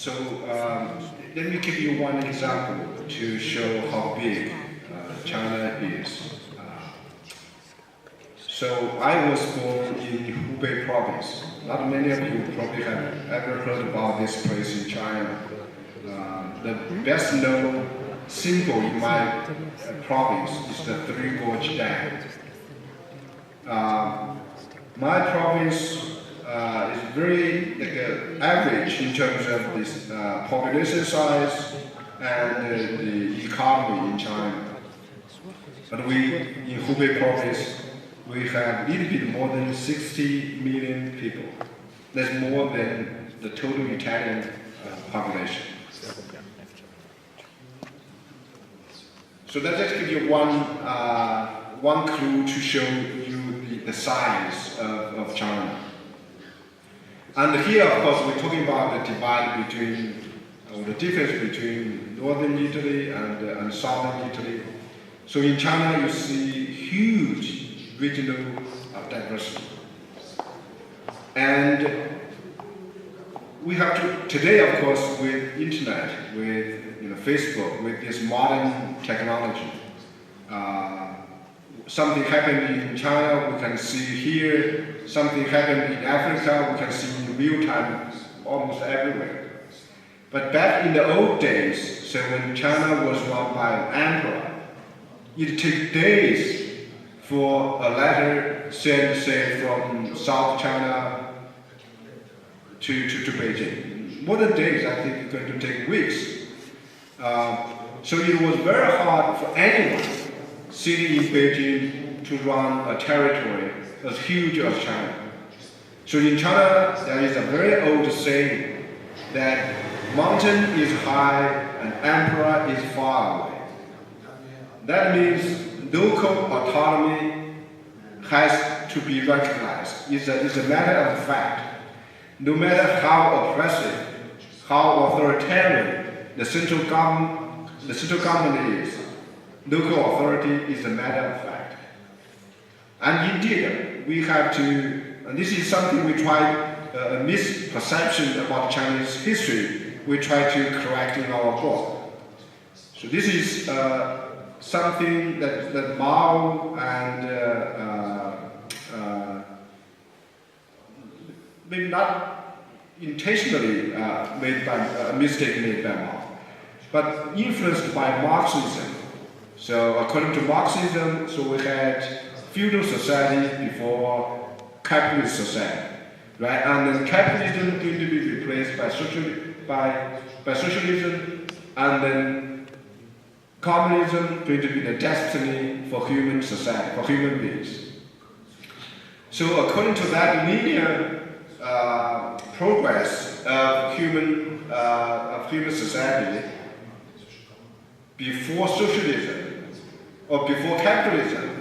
So let me give you one example to show how big China is. So I was born in Hubei province. Not many of you probably have ever heard about this place in China. The best known symbol in my province is the Three Gorge Dam. My province is very average in terms of this population size and the economy in China. But we, in Hubei province, we have a little bit more than 60 million people. That's more than the total Italian population. So that just gives you one clue to show you the size of China. And here, of course, we're talking about the divide between, or the difference between northern Italy and southern Italy. So in China, you see huge regional diversity. And we have to, today, of course, with internet, with Facebook, with this modern technology, something happened in China, we can see here. Something happened in Africa, we can see in real time almost everywhere. But back in the old days, so when China was run by an emperor, it took days for a letter sent, say, from South China to Beijing. More than days, I think it's going to take weeks. So it was very hard for anyone sitting in Beijing to run a territory as huge as China. So in China, there is a very old saying that mountain is high and emperor is far away. That means local autonomy has to be recognized. It's a matter of fact. No matter how oppressive, how authoritarian the central government is, local authority is a matter of fact. And indeed, we have to, and this is something we try, a misperception about Chinese history, we try to correct in our book. So this is something that Mao and maybe not intentionally made by a mistake made by Mao, but influenced by Marxism. So according to Marxism, so we had feudal society before capitalist society, right? And then capitalism is going to be replaced by socialism, and then communism going to be the destiny for human society, for human beings. So according to that linear progress of human society, before socialism or before capitalism,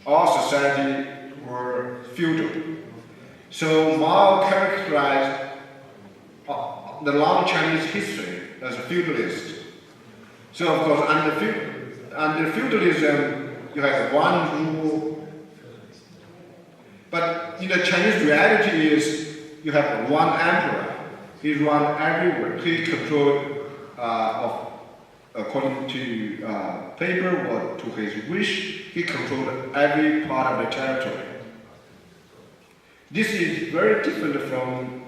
our society were feudal. So Mao characterized the long Chinese history as a feudalist. So of course, under feudalism, you have one rule, but in the Chinese reality is you have one emperor. He run everywhere. He controlled, according to paper or to his wish, he controlled every part of the territory. This is very different from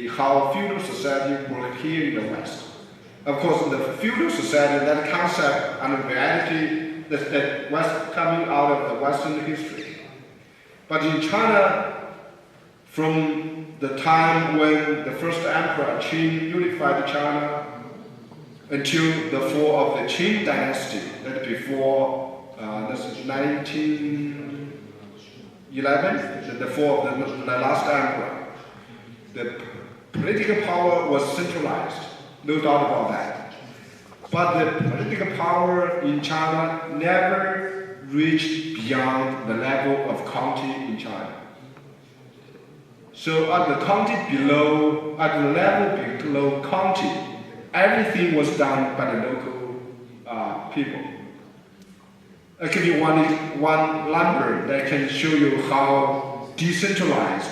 how feudal society worked here in the West. Of course, in the feudal society, that concept and reality that was coming out of the Western history. But in China, from the time when the first emperor Qin unified China until the fall of the Qin dynasty, that before this is 1911, the fall of the last emperor, the political power was centralized, no doubt about that. But the political power in China never reached beyond the level of county in China. So at the county below, at the level below county, everything was done by the local people. I'll give you one number that can show you how decentralized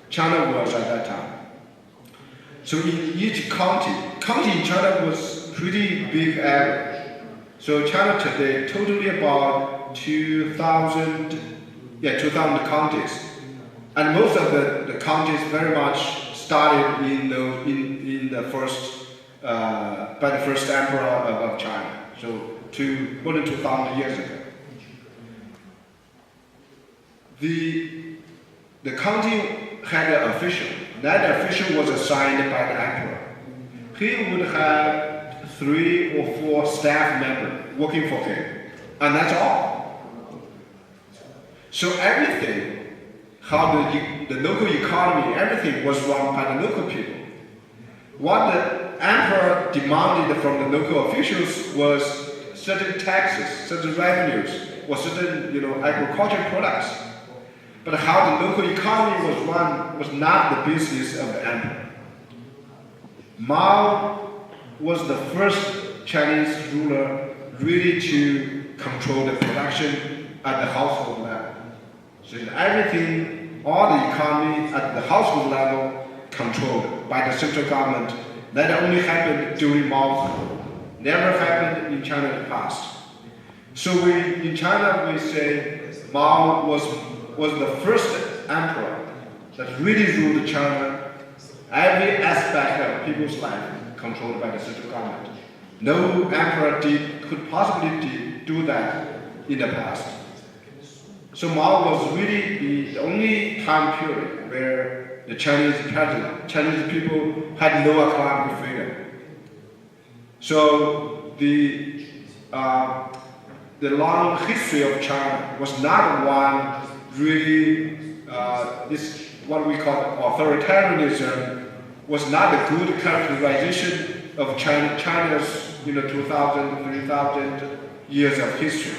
China was at that time. So in each county in China was pretty big area. So China today totally about 2,000 counties. And most of the counties very much started in the first by the first emperor of China. So more than 2,000 years ago. The county had an official. That official was assigned by the emperor. He would have 3 or 4 staff members working for him, and that's all. So everything, how the local economy, everything was run by the local people. What the emperor demanded from the local officials was certain taxes, certain revenues, or certain agricultural products. But how the local economy was run was not the business of the emperor. Mao was the first Chinese ruler really to control the production at the household level. So everything, all the economy at the household level controlled by the central government. That only happened during Mao's rule. Never happened in China in the past. So in China we say Mao was the first emperor that really ruled China, every aspect of people's life controlled by the central government. No emperor could possibly do that in the past. So Mao was really the only time period where the Chinese people had no economic freedom. So the long history of China was not one really, this what we call authoritarianism was not a good characterization of China's 2,000, 3,000 years of history.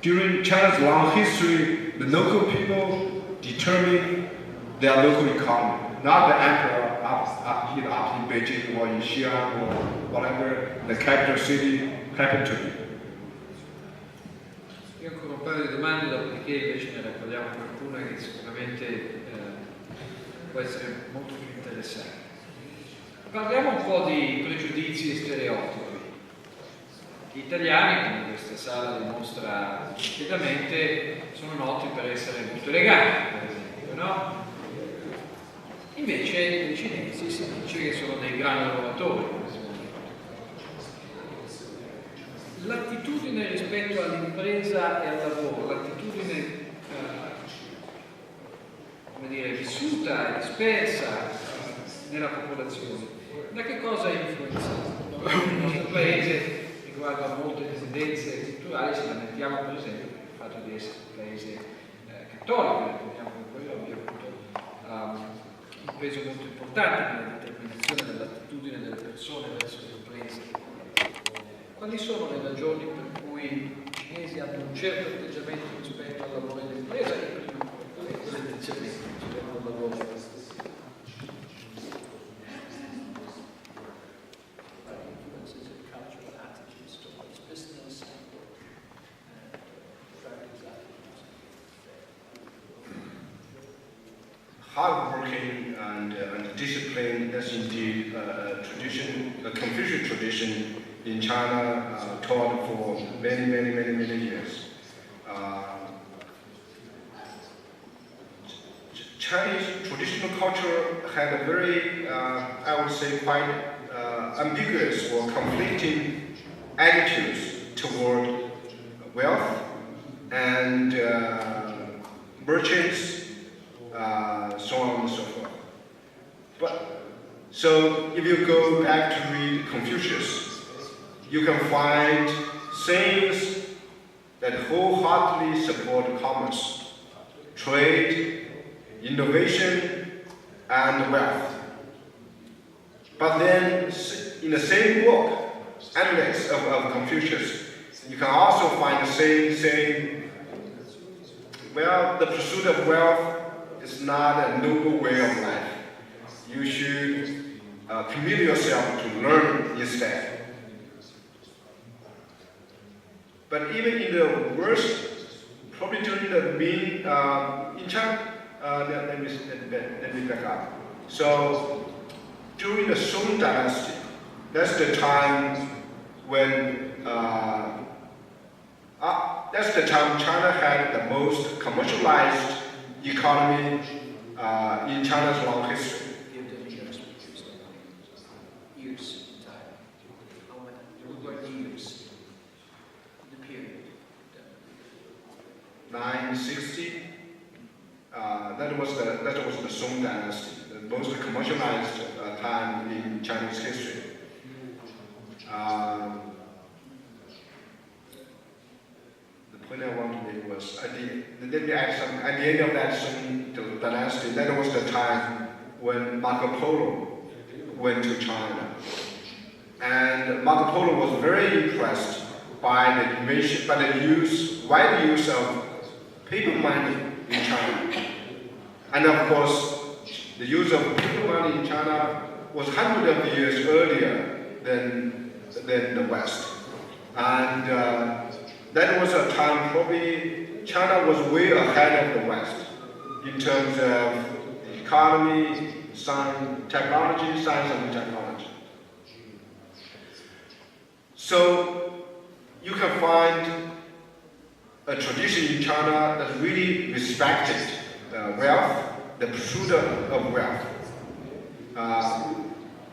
During China's long history, the local people determine their local economy, not the emperor up in Beijing or in Xi'an or whatever the capital city happened to be. Io ancora un paio di domande, dopodiché invece ne raccogliamo qualcuna che sicuramente può essere molto più interessante. Parliamo un po' di pregiudizi e stereotipi. Gli italiani, come questa sala dimostra spiegamente, sono noti per essere molto eleganti, per esempio, no? Invece i cinesi si dice che sono dei grandi lavoratori. L'attitudine rispetto all'impresa e al lavoro, l'attitudine vissuta e dispersa nella popolazione, da che cosa è influenzato? Il nostro paese, riguardo a molte tendenze culturali, ci lamentiamo per esempio per il fatto di essere un paese cattolico, ricordiamo che quello abbia avuto un peso molto importante nella determinazione dell'attitudine delle persone verso l'impresa. Quali sono le ragioni per cui i cinesi hanno un certo atteggiamento rispetto al lavoro e all'impresa e quell'atteggiamento rispetto al lavoro? Hardworking and discipline is indeed a Confucian tradition in China, taught for many years. Chinese traditional culture had a very, I would say, quite ambiguous or conflicting attitudes toward wealth and merchants, so on and so forth. So if you go back to read Confucius, you can find sayings that wholeheartedly support commerce, trade, innovation, and wealth. But then, in the same book, Analects of Confucius, you can also find the same saying, well, the pursuit of wealth is not a noble way of life. You should commit yourself to learn instead. But even in the worst, probably during the Ming, in China, let me back up. So during the Song Dynasty, that's the time when China had the most commercialized economy in China's long history. Years in time. What years? The period. 960. That was the Song Dynasty, the most commercialized time in Chinese history. The point I want to make was at the end of that Song Dynasty, that was the time when Marco Polo went to China, and Marco Polo was very impressed by the wide use of paper money in China. And of course, the use of paper money in China was hundreds of years earlier than the West. And that was a time probably China was way ahead of the West in terms of economy, science and technology. So you can find a tradition in China that really respected wealth, the pursuit of wealth.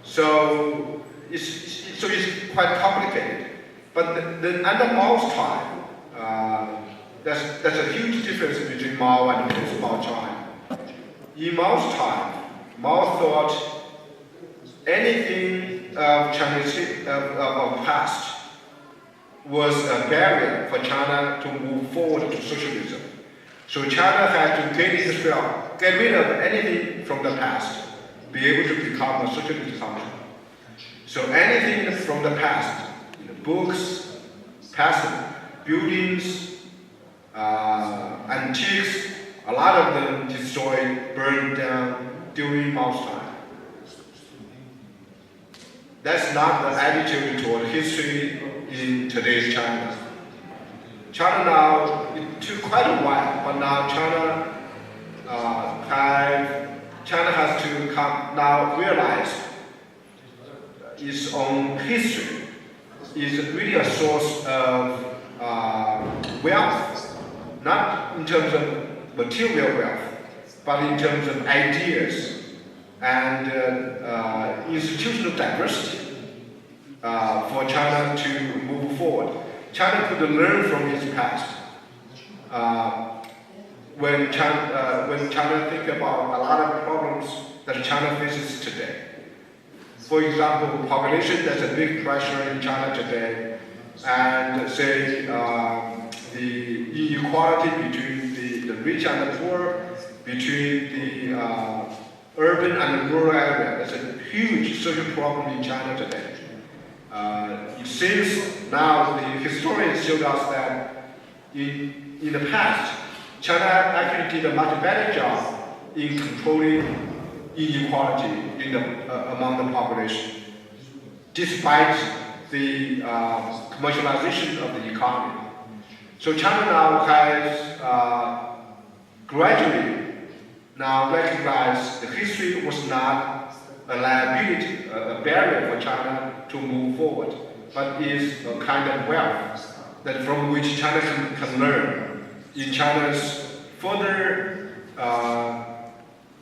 So it's quite complicated. But then under Mao's time, there's a huge difference between Mao and post-Mao China. In Mao's time, Mao thought anything of Chinese of past was a barrier for China to move forward to socialism. So China had to get rid of anything from the past, be able to become a socialist country. So anything from the past, books, past buildings, antiques, a lot of them destroyed, burned down during Mao's time. That's not the attitude toward history in today's China. China now, it took quite a while, but now China has to now realize its own history is really a source of wealth, not in terms of material wealth, but in terms of ideas and institutional diversity for China to move forward. China could learn from its past. When China think about a lot of problems that China faces today. For example, population, there's a big pressure in China today, and say the inequality between the rich and the poor, between the urban and the rural area. There's a huge social problem in China today. It seems now the historians showed us that in the past, China actually did a much better job in controlling inequality among the population, despite the commercialization of the economy. So China now has gradually now recognized the history was not a liability, a barrier for China to move forward, but is a kind of wealth that from which China can learn in China's further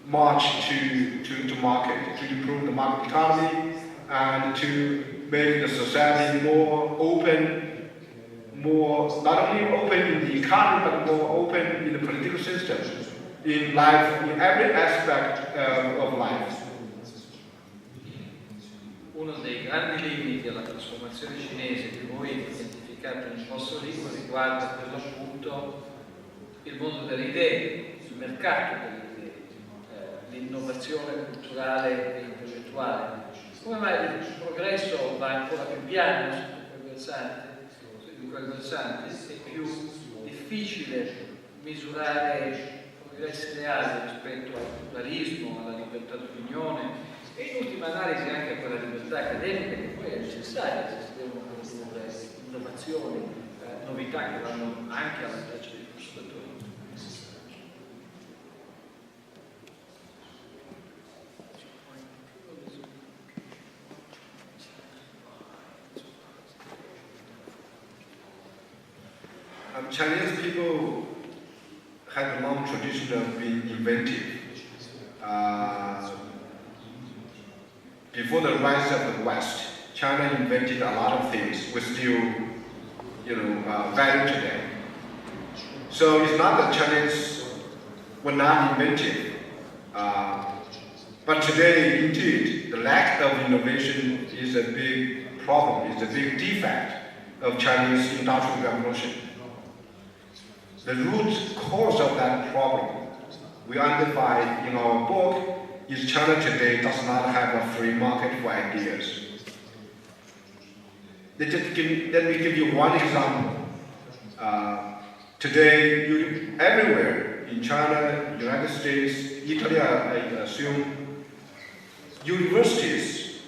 march to market, to improve the market economy and to make the society more open, more not only open in the economy but more open in the political system, in life, in every aspect of life. Uno dei grandi limiti alla trasformazione cinese che voi identificate nel vostro libro riguarda per l'appunto il mondo delle idee, il mercato delle idee, l'innovazione culturale e intellettuale. Come mai il progresso va ancora più piano su quel versante? È più difficile misurare progressi reali rispetto al pluralismo, alla libertà d'opinione e in ultima analisi anche a quella libertà accademica che poi è necessaria se si devono produrre innovazioni, novità che vanno anche alla vantaggio dei consumatori. Chinese people had a long tradition of being inventive. Before the rise of the West, China invented a lot of things we still, value today. So it's not that Chinese were not inventive, but today, indeed, the lack of innovation is a big problem, is a big defect of Chinese industrial revolution. The root cause of that problem we identify in our book is China today does not have a free market for ideas. Let me give you one example. Today, everywhere in China, United States, Italy, I assume, universities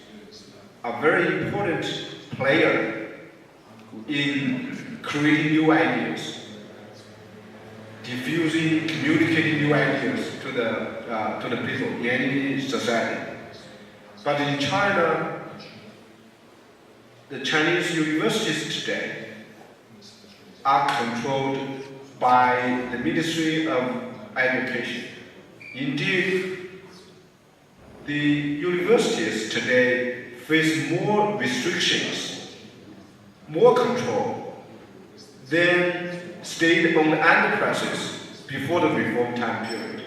are a very important player in creating new ideas, diffusing, communicating new ideas to the people in any society. But in China, the Chinese universities today are controlled by the Ministry of Education. Indeed, the universities today face more restrictions, more control than state-owned enterprises before the reform time period.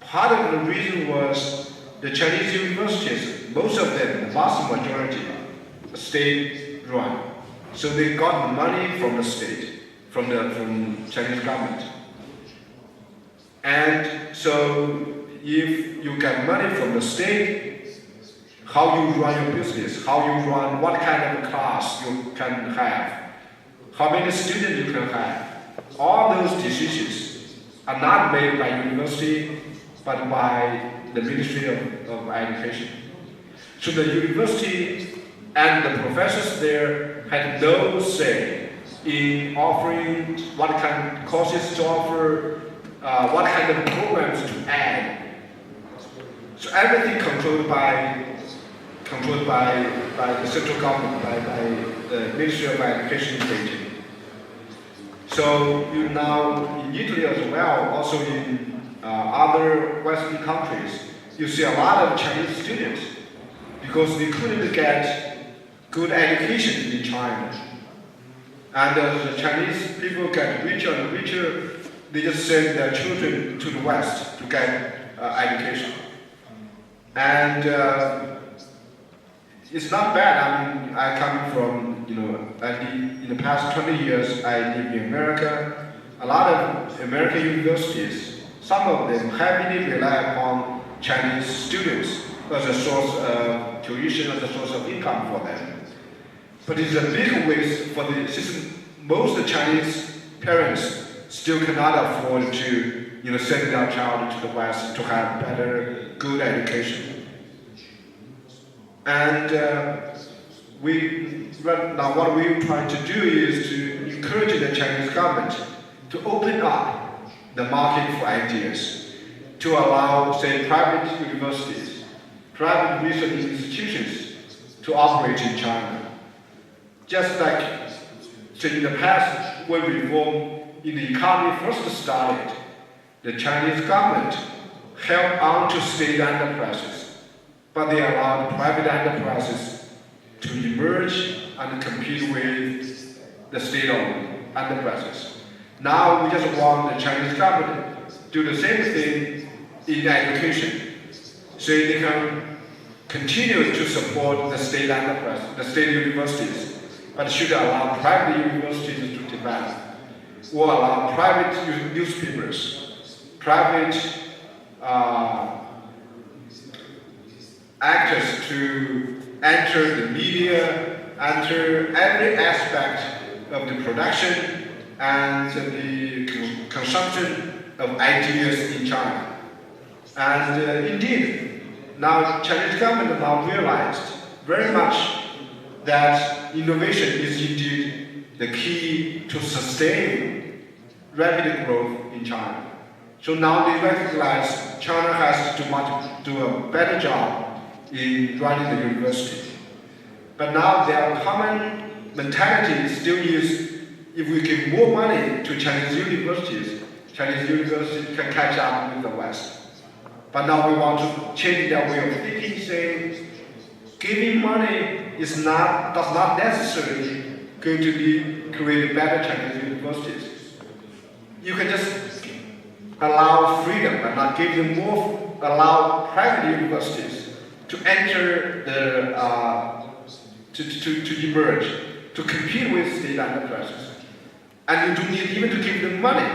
Part of the reason was the Chinese universities, most of them, the vast majority, are state-run. So they got money from the state, from Chinese government. And so if you get money from the state, how you run your business, how you run, what kind of class you can have, how many students you can have, all those decisions are not made by university, but by the Ministry of Education. So the university and the professors there had no say in offering what kind of courses to offer, what kind of programs to add. So everything controlled by the central government, by the Ministry of Education in Beijing. So you now in Italy as well, also in other Western countries, you see a lot of Chinese students because they couldn't get good education in China. And as the Chinese people get richer and richer, they just send their children to the West to get education. And it's not bad. I mean, I come from, in the past 20 years, I live in America. A lot of American universities, some of them heavily rely upon Chinese students as a source of tuition, as a source of income for them. But it's a big waste for the system. Most Chinese parents still cannot afford to, send their child to the West to have better, good education. And now what we're trying to do is to encourage the Chinese government to open up the market for ideas, to allow, say, private universities, private research institutions to operate in China. Just like, so in the past, when reform in the economy first started, the Chinese government held on to state enterprises, but they allowed private enterprises to emerge and compete with the state-owned enterprises. Now we just want the Chinese government to do the same thing in education, so they can continue to support the state enterprise, the state universities, but should allow private universities to develop, or allow private newspapers, private actors to enter the media, enter every aspect of the production and the consumption of ideas in China. And indeed, now Chinese government now realized very much that innovation is indeed the key to sustain rapid growth in China. So now they recognize China has to do a better job in running the university. But now their common mentality still is if we give more money to Chinese universities can catch up with the West. But now we want to change their way of thinking, saying giving money does not necessarily going to create better Chinese universities. You can just allow freedom and not give them more, allow private universities to enter to emerge, to compete with state enterprises. And you don't need even to give them money.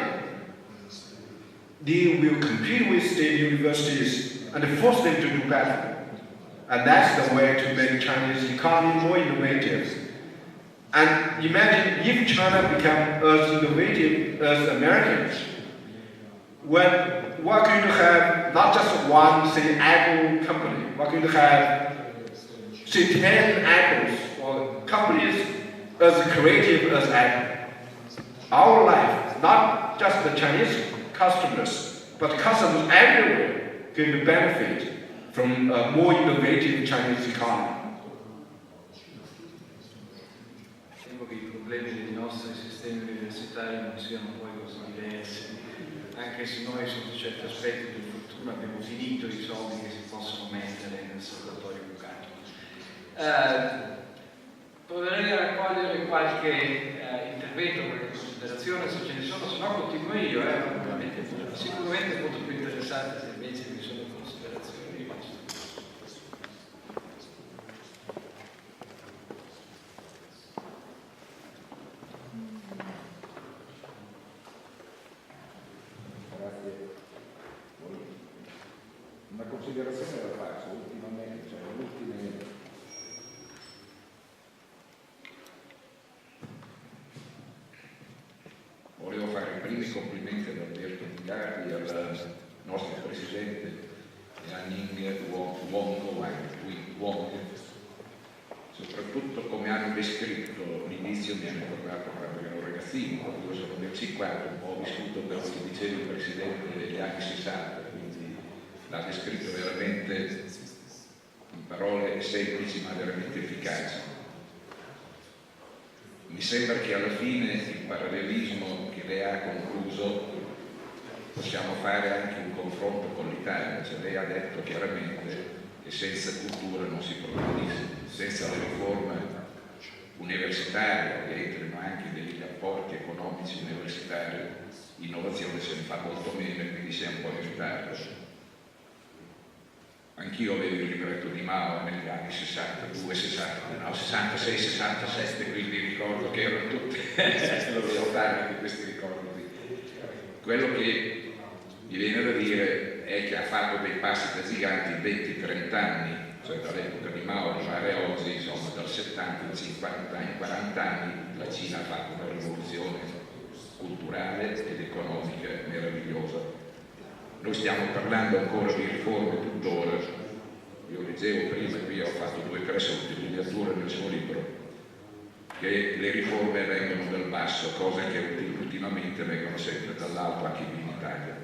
They will compete with state universities and force them to do better. And that's the way to make Chinese economy more innovative. And imagine if China becomes as innovative as Americans, when we're going to have not just one, say, Apple company, we're going to have, say, 10 Apples or companies as creative as Apple. Our life, not just the Chinese customers, but customers everywhere going to benefit from a more innovative Chinese economy. Temo che i problemi dei nostri sistemi universitari non siano poi così diversi, anche se noi sotto certi aspetti per fortuna abbiamo finito i soldi che si possono mettere nel serbatoio bucato. Proverei a raccogliere qualche intervento, qualche considerazione, se ce ne sono, se no continuo io, sicuramente molto più interessante se invece vi sono considerazioni vostre. Grazie. Una considerazione la faccio ultimamente, cioè l'ultime. Volevo fare i primi complimenti ad Alberto Mingardi, al nostro presidente Ning Wong, soprattutto come hanno descritto l'inizio. Mi hanno ricordato quando ero ragazzino, quando io sono del 50, un po' ho vissuto per lo che diceva il presidente degli anni 60, quindi l'ha descritto veramente in parole semplici ma veramente efficaci. Mi sembra che alla fine il parallelismo che lei ha concluso possiamo fare anche un confronto con l'Italia, cioè lei ha detto chiaramente che senza cultura non si progredisce, senza le riforme universitarie che entrino anche degli apporti economici universitari, l'innovazione se ne fa molto meno e quindi si è un po' in ritardo. Anch'io avevo il libretto di Mao negli anni 62, 66, 67, quindi ricordo che erano tutti, dovevo fare anche questi ricordi. Quello che mi viene da dire è che ha fatto dei passi da giganti in 20-30 anni, cioè dall'epoca di Mao arrivare a oggi, insomma dal 70 ai 50 anni, 40 anni, la Cina ha fatto una rivoluzione culturale ed economica meravigliosa. Noi stiamo parlando ancora di riforme tuttora. Io leggevo prima, qui ho fatto 2 o 3 sottolineature nel suo libro, che le riforme vengono dal basso, cose che ultimamente vengono sempre dall'alto, anche qui in Italia.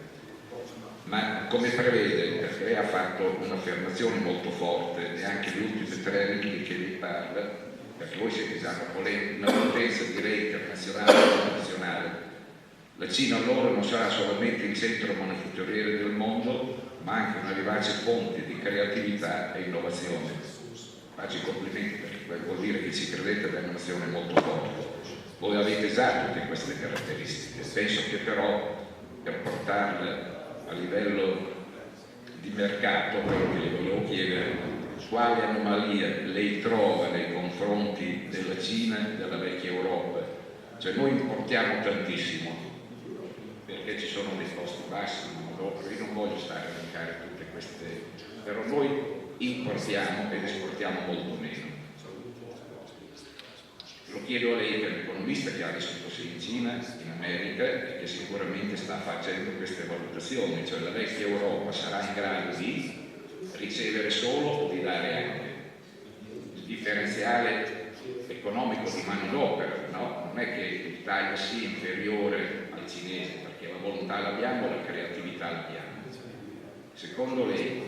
Ma come prevede, perché lei ha fatto un'affermazione molto forte, e anche le ultime 3 righe che lei parla, perché voi siete già una potenza direi internazionale e nazionale. La Cina allora non sarà solamente il centro manifatturiero del mondo, ma anche una vivace fonte di creatività e innovazione. Faccio i complimenti perché vuol dire che ci credete ad una nazione molto forte. Voi avete già tutte queste caratteristiche, penso che però per portarle a livello di mercato, quello che le volevo chiedere, quale anomalia lei trova nei confronti della Cina e della vecchia Europa? Cioè noi importiamo tantissimo, perché ci sono dei costi bassi, io non voglio stare a elencare tutte queste, però noi importiamo ed esportiamo molto meno. Lo chiedo a lei che è un economista che ha vissuto sia in Cina, in America, e che sicuramente sta facendo queste valutazioni, cioè la vecchia Europa sarà in grado di ricevere solo o di dare anche. Il differenziale economico di manodopera, no? Non è che l'Italia sia inferiore al cinese, perché la volontà l'abbiamo e la creatività l'abbiamo. Secondo lei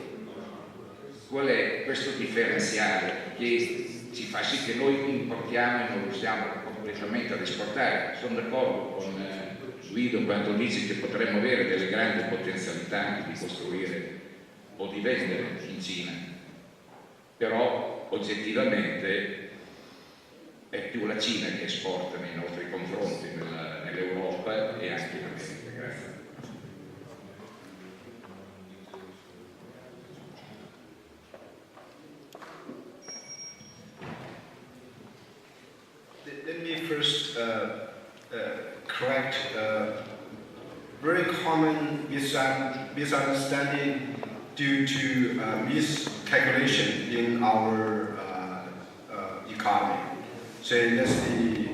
qual è questo differenziale che ci fa sì che noi importiamo e non riusciamo completamente ad esportare. Sono d'accordo con Guido quando dice che potremmo avere delle grandi potenzialità di costruire o di vendere in Cina, però oggettivamente è più la Cina che esporta nei nostri confronti nell'Europa e anche in America. Grazie. Let me first correct a very common misunderstanding due to miscalculation in our economy. So that's the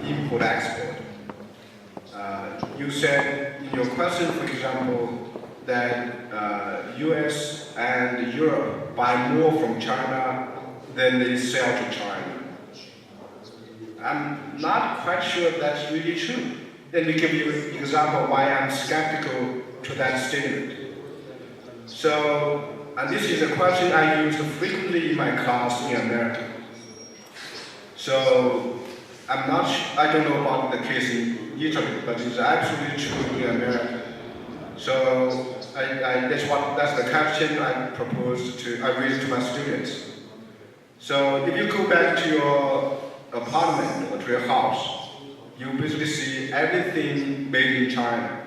import-export. You said in your question, for example, that US and Europe buy more from China than they sell to China. I'm not quite sure that's really true. Let me give you an example why I'm skeptical to that statement. So, and this is a question I use frequently in my class in America. So, I don't know about the case in Italy, but it's absolutely true in America. So, that's the question I raise to my students. So, if you go back to your apartment or to your house, you basically see everything made in China.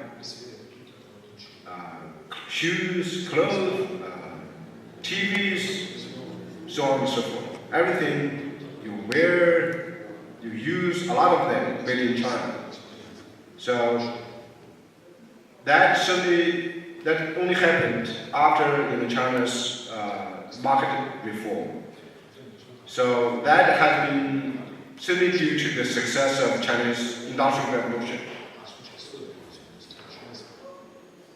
Shoes, clothes, TVs, so on and so forth. Everything you wear, you use, a lot of them made in China. So that only happened after China's market reform. So that has been simply due to the success of Chinese Industrial Revolution.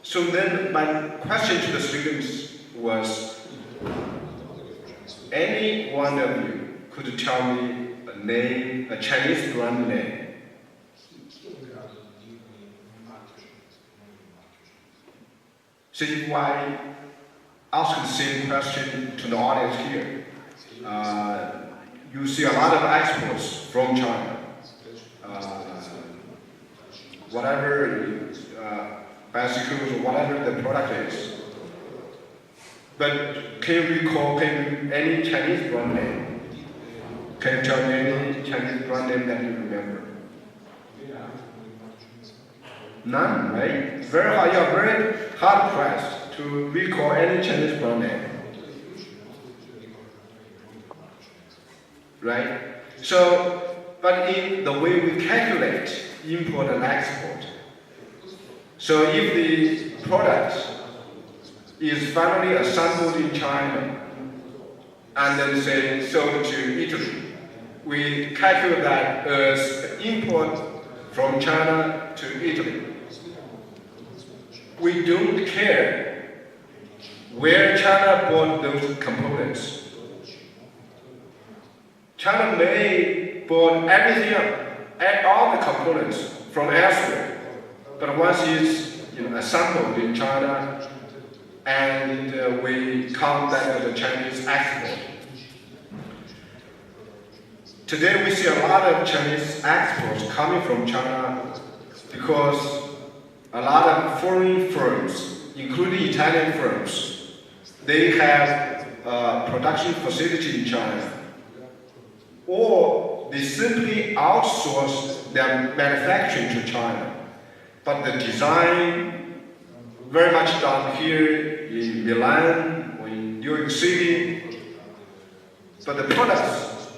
So then my question to the students was, any one of you could tell me a name, a Chinese brand name? So if I ask the same question to the audience here, you see a lot of exports from China. Whatever bicycles or whatever the product is. But can you recall any Chinese brand name? Can you tell me any Chinese brand name that you remember? None, right? Very hard. You are very hard pressed to recall any Chinese brand name. Right? So, but in the way we calculate import and export, so if the product is finally assembled in China and then say sold to Italy, we calculate that as import from China to Italy. We don't care where China bought those components. China may bought everything, all the components from elsewhere, but once it's assembled in China, and we count that as a Chinese export. Today we see a lot of Chinese exports coming from China because a lot of foreign firms, including Italian firms, they have a production facility in China. Or they simply outsource their manufacturing to China. But the design, very much done here in Milan or in New York City. But the products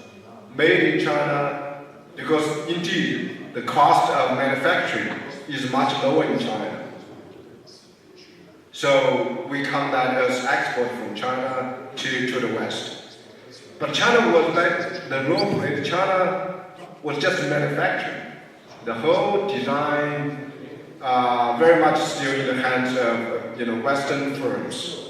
made in China, because indeed the cost of manufacturing is much lower in China. So we count that as export from China to the West. But China was like the role played. China was just manufacturing. The whole design very much still in the hands of Western firms.